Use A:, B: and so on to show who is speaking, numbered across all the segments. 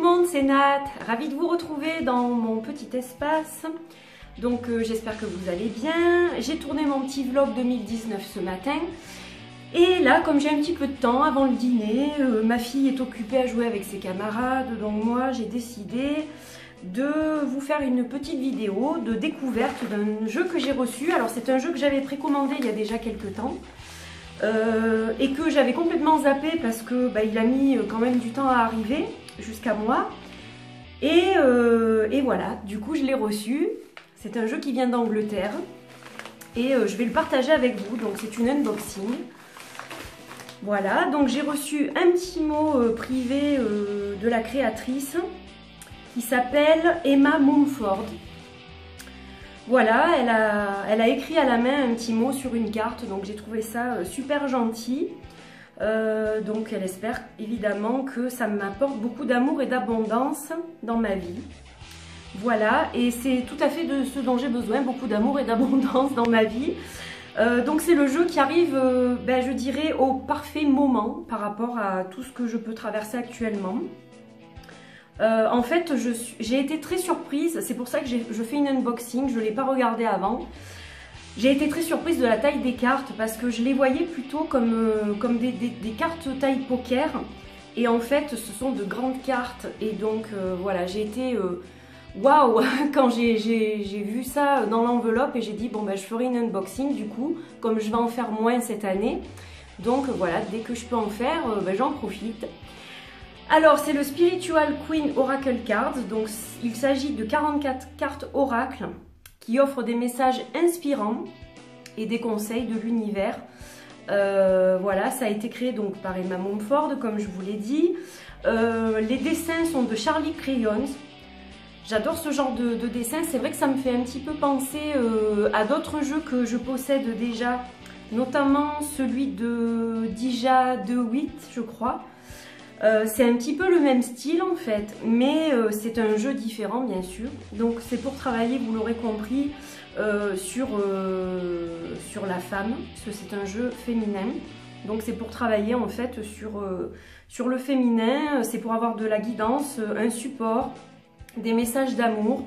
A: monde, c'est Nat, ravie de vous retrouver dans mon petit espace. Donc j'espère que vous allez bien. J'ai tourné mon petit vlog 2019 ce matin. Et là, comme j'ai un petit peu de temps avant le dîner, ma fille est occupée à jouer avec ses camarades. Donc moi, j'ai décidé de vous faire une petite vidéo de découverte d'un jeu que j'ai reçu. Alors c'est un jeu que j'avais précommandé il y a déjà quelques temps. Et que j'avais complètement zappé parce que il a mis quand même du temps à arriver jusqu'à moi. Et voilà, du coup je l'ai reçu. C'est un jeu qui vient d'Angleterre et je vais le partager avec vous. Donc c'est une unboxing. Voilà, donc j'ai reçu un petit mot privé de la créatrice qui s'appelle Emma Mumford. Voilà, elle a écrit à la main un petit mot sur une carte, donc j'ai trouvé ça super gentil. Donc elle espère évidemment que ça m'apporte beaucoup d'amour et d'abondance dans ma vie. Voilà, et c'est tout à fait de ce dont j'ai besoin, beaucoup d'amour et d'abondance dans ma vie. Donc c'est le jeu qui arrive, je dirais, au parfait moment par rapport à tout ce que je peux traverser actuellement. En fait, j'ai été très surprise, c'est pour ça que je fais une unboxing, je ne l'ai pas regardé avant. J'ai été très surprise de la taille des cartes parce que je les voyais plutôt comme des cartes taille poker. Et en fait, ce sont de grandes cartes. Et donc, voilà, j'ai été waouh quand j'ai vu ça dans l'enveloppe et j'ai dit, bon, je ferai une unboxing du coup, comme je vais en faire moins cette année. Donc, voilà, dès que je peux en faire, j'en profite. Alors, c'est le Spiritual Queen Oracle Cards. Donc, il s'agit de 44 cartes oracle qui offrent des messages inspirants et des conseils de l'univers. Voilà, ça a été créé donc par Emma Mumford, comme je vous l'ai dit. Les dessins sont de Charlie Crayons. J'adore ce genre de dessin. C'est vrai que ça me fait un petit peu penser à d'autres jeux que je possède déjà, notamment celui de Dija DeWitt, je crois. C'est un petit peu le même style en fait, mais c'est un jeu différent bien sûr. Donc c'est pour travailler, vous l'aurez compris, sur la femme, parce que c'est un jeu féminin. Donc c'est pour travailler en fait sur le féminin, c'est pour avoir de la guidance, un support, des messages d'amour.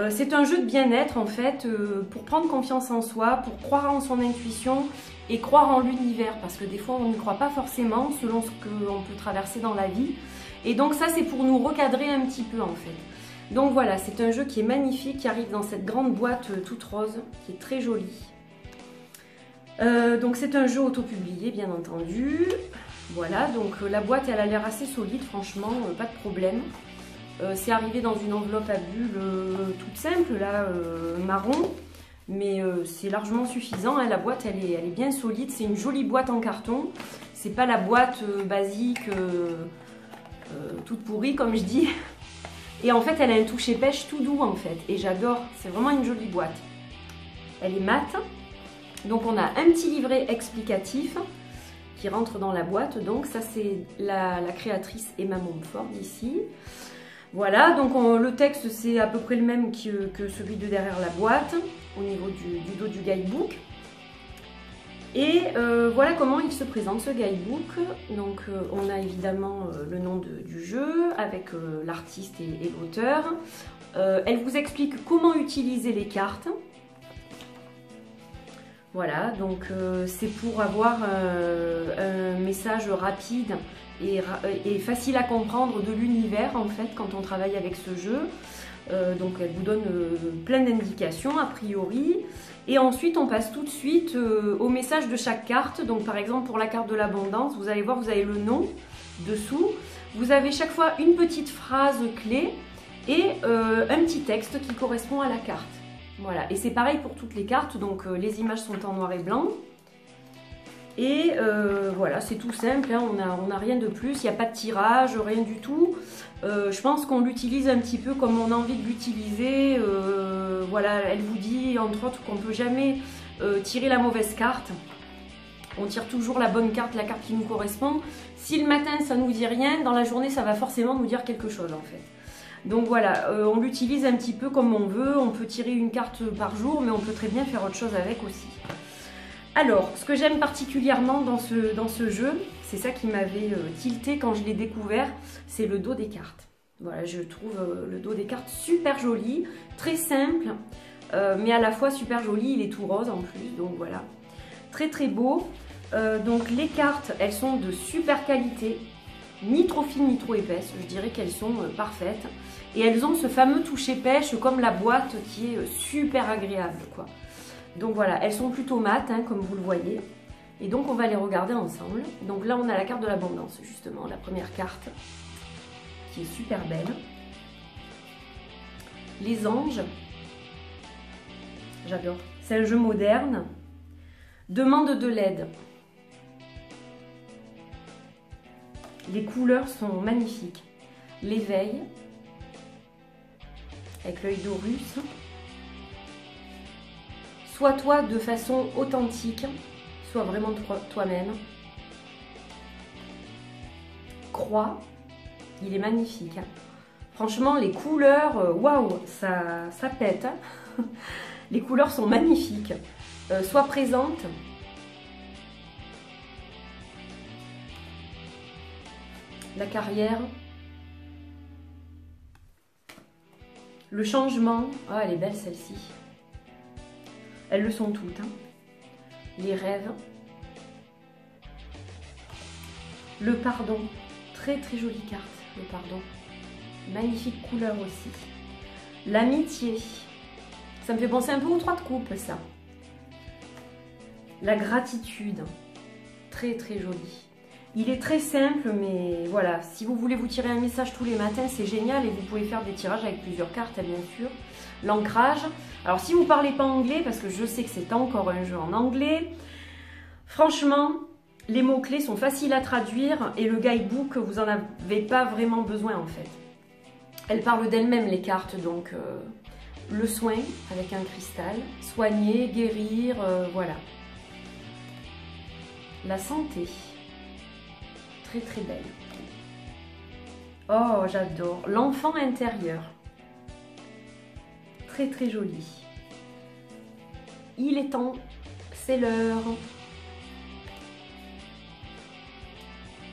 A: C'est un jeu de bien-être en fait, pour prendre confiance en soi, pour croire en son intuition et croire en l'univers, parce que des fois on n'y croit pas forcément selon ce qu'on peut traverser dans la vie. Et donc ça c'est pour nous recadrer un petit peu en fait. Donc voilà, c'est un jeu qui est magnifique, qui arrive dans cette grande boîte toute rose, qui est très jolie. Donc c'est un jeu auto-publié bien entendu. Voilà, donc la boîte elle a l'air assez solide, franchement, pas de problème. C'est arrivé dans une enveloppe à bulles toute simple, là, marron. Mais c'est largement suffisant, hein. La boîte elle est bien solide, c'est une jolie boîte en carton. C'est pas la boîte basique, toute pourrie comme je dis. Et en fait elle a un toucher pêche tout doux en fait. Et j'adore, c'est vraiment une jolie boîte. Elle est mate. Donc on a un petit livret explicatif qui rentre dans la boîte. Donc ça c'est la créatrice Emma Mumford ici. Voilà, donc le texte c'est à peu près le même que celui de derrière la boîte, au niveau du dos du guidebook. Et voilà comment il se présente ce guidebook. Donc on a évidemment le nom du jeu avec l'artiste et l'auteur. Elle vous explique comment utiliser les cartes. Voilà, donc c'est pour avoir un message rapide et facile à comprendre de l'univers en fait quand on travaille avec ce jeu. Donc elle vous donne plein d'indications a priori. Et ensuite on passe tout de suite au message de chaque carte. Donc par exemple pour la carte de l'abondance, vous allez voir, vous avez le nom dessous. Vous avez chaque fois une petite phrase clé et un petit texte qui correspond à la carte. Voilà, et c'est pareil pour toutes les cartes, donc les images sont en noir et blanc. Et voilà, c'est tout simple, hein, on n'a rien de plus, il n'y a pas de tirage, rien du tout. Je pense qu'on l'utilise un petit peu comme on a envie de l'utiliser. Voilà, elle vous dit entre autres qu'on ne peut jamais tirer la mauvaise carte. On tire toujours la bonne carte, la carte qui nous correspond. Si le matin ça ne nous dit rien, dans la journée ça va forcément nous dire quelque chose en fait. Donc voilà, on l'utilise un petit peu comme on veut, on peut tirer une carte par jour, mais on peut très bien faire autre chose avec aussi. Alors, ce que j'aime particulièrement dans ce jeu, c'est ça qui m'avait tilté quand je l'ai découvert, c'est le dos des cartes. Voilà, je trouve le dos des cartes super joli, très simple, mais à la fois super joli, il est tout rose en plus, donc voilà. Très très beau. Donc les cartes, elles sont de super qualité, ni trop fines ni trop épaisses, je dirais qu'elles sont parfaites. Et elles ont ce fameux toucher pêche comme la boîte qui est super agréable, quoi. Donc voilà, elles sont plutôt mates, hein, comme vous le voyez. Et donc on va les regarder ensemble. Donc là on a la carte de l'abondance, justement, la première carte, qui est super belle. Les anges, j'adore. C'est un jeu moderne. Demande de l'aide. Les couleurs sont magnifiques. L'éveil, avec l'œil d'Horus. Sois toi de façon authentique, sois vraiment toi-même. Croix, il est magnifique. Franchement, les couleurs, waouh, ça pète. Hein. Les couleurs sont magnifiques. Sois présente. La carrière. Le changement. Ah, elle est belle celle-ci. Elles le sont toutes. Hein. Les rêves. Le pardon. Très très jolie carte, le pardon. Magnifique couleur aussi. L'amitié. Ça me fait penser un peu aux 3 de coupe, ça. La gratitude. Très très joli. Il est très simple, mais voilà. Si vous voulez vous tirer un message tous les matins, c'est génial. Et vous pouvez faire des tirages avec plusieurs cartes, bien sûr. L'ancrage. Alors, si vous ne parlez pas anglais, parce que je sais que c'est encore un jeu en anglais, franchement, les mots-clés sont faciles à traduire. Et le guidebook, vous n'en avez pas vraiment besoin, en fait. Elles parlent d'elles-mêmes, les cartes, donc... le soin avec un cristal, soigner, guérir, voilà. La santé, très très belle. Oh, j'adore. L'enfant intérieur, très très joli. Il est temps, c'est l'heure.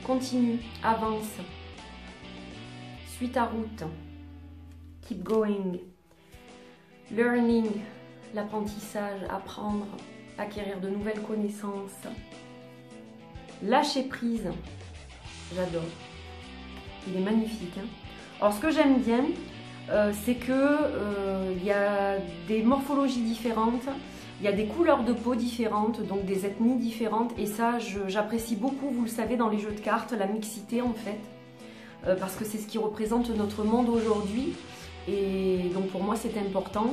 A: Continue, avance. Suis ta route. Keep going. Learning, l'apprentissage, apprendre, acquérir de nouvelles connaissances. Lâcher prise, j'adore. Il est magnifique. Hein. Alors ce que j'aime bien, c'est que y a des morphologies différentes, il y a des couleurs de peau différentes, donc des ethnies différentes. Et ça, j'apprécie beaucoup, vous le savez, dans les jeux de cartes, la mixité en fait. Parce que c'est ce qui représente notre monde aujourd'hui. Et donc pour moi c'est important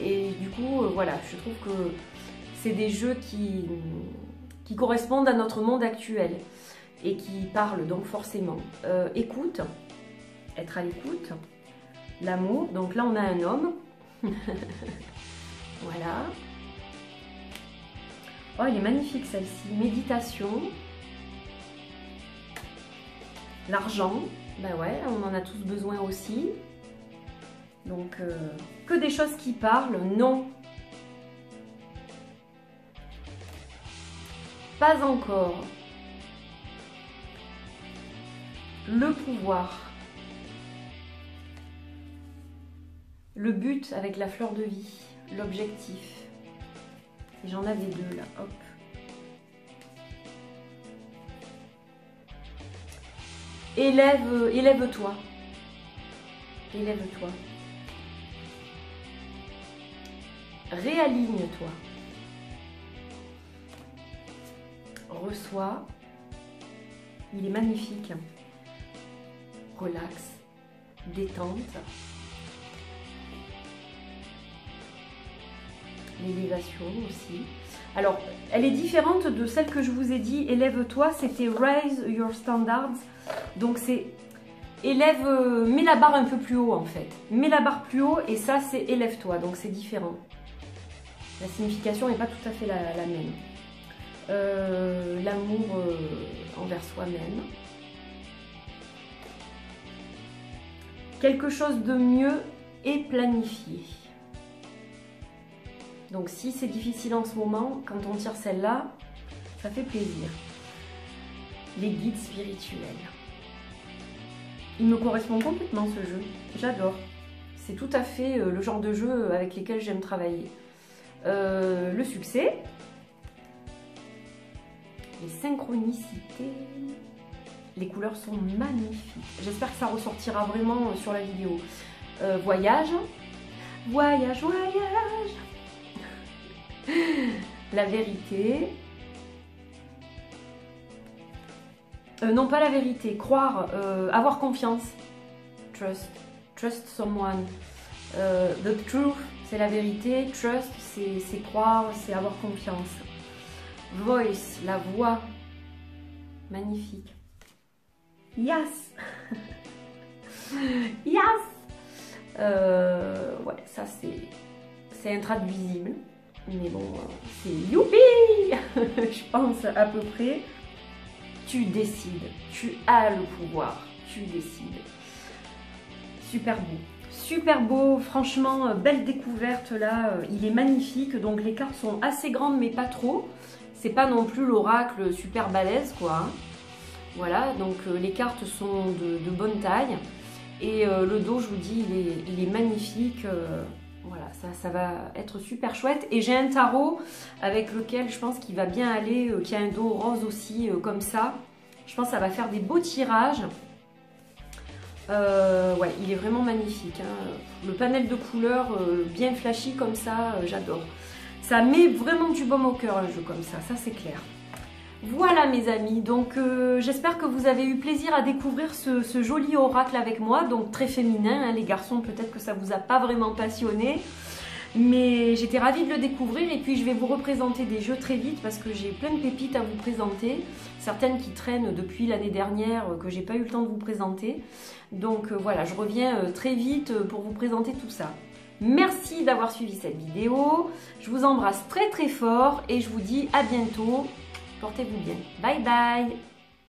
A: et du coup voilà, je trouve que c'est des jeux qui correspondent à notre monde actuel et qui parlent donc forcément. Écoute, être à l'écoute, l'amour, donc là on a un homme, voilà. Oh elle est magnifique celle-ci, méditation, l'argent, ben ouais on en a tous besoin aussi. Donc, que des choses qui parlent, non. Pas encore. Le pouvoir. Le but avec la fleur de vie. L'objectif. J'en avais 2 là, hop. Élève-toi. Élève-toi. Réaligne-toi. Reçois. Il est magnifique. Relax. Détente. L'élévation aussi. Alors, elle est différente de celle que je vous ai dit. Élève-toi, c'était Raise Your Standards. Donc c'est élève, mets la barre un peu plus haut en fait. Mets la barre plus haut et ça c'est élève-toi. Donc c'est différent. La signification n'est pas tout à fait la même. L'amour envers soi-même. Quelque chose de mieux est planifié. Donc si c'est difficile en ce moment, quand on tire celle-là, ça fait plaisir. Les guides spirituels. Il me correspond complètement ce jeu, j'adore. C'est tout à fait le genre de jeu avec lesquels j'aime travailler. Le succès, les synchronicités, les couleurs sont magnifiques. J'espère que ça ressortira vraiment sur la vidéo. Voyage, voyage, voyage. La vérité. Non, pas la vérité, croire, avoir confiance. Trust, trust someone. The truth, c'est la vérité. Trust, c'est croire, c'est avoir confiance. Voice, la voix. Magnifique. Yes. Yes. Ouais, ça c'est intraduisible. Mais bon, c'est youpi. Je pense à peu près. Tu décides, tu as le pouvoir, tu décides. Super beau, super beau, franchement, belle découverte là, il est magnifique, donc les cartes sont assez grandes mais pas trop. C'est pas non plus l'oracle super balèze quoi. Hein. Voilà, donc les cartes sont de bonne taille et le dos, je vous dis, il est magnifique. Voilà, ça va être super chouette. Et j'ai un tarot avec lequel je pense qu'il va bien aller, qui a un dos rose aussi, comme ça. Je pense que ça va faire des beaux tirages. Ouais, il est vraiment magnifique. Hein. Le panel de couleurs bien flashy comme ça, j'adore. Ça met vraiment du baume au cœur le jeu comme ça c'est clair. Voilà mes amis, donc j'espère que vous avez eu plaisir à découvrir ce joli oracle avec moi, donc très féminin, hein, les garçons peut-être que ça vous a pas vraiment passionné, mais j'étais ravie de le découvrir et puis je vais vous représenter des jeux très vite parce que j'ai plein de pépites à vous présenter, certaines qui traînent depuis l'année dernière que j'ai pas eu le temps de vous présenter, donc voilà, je reviens très vite pour vous présenter tout ça. Merci d'avoir suivi cette vidéo, je vous embrasse très très fort et je vous dis à bientôt. Portez-vous bien. Bye bye.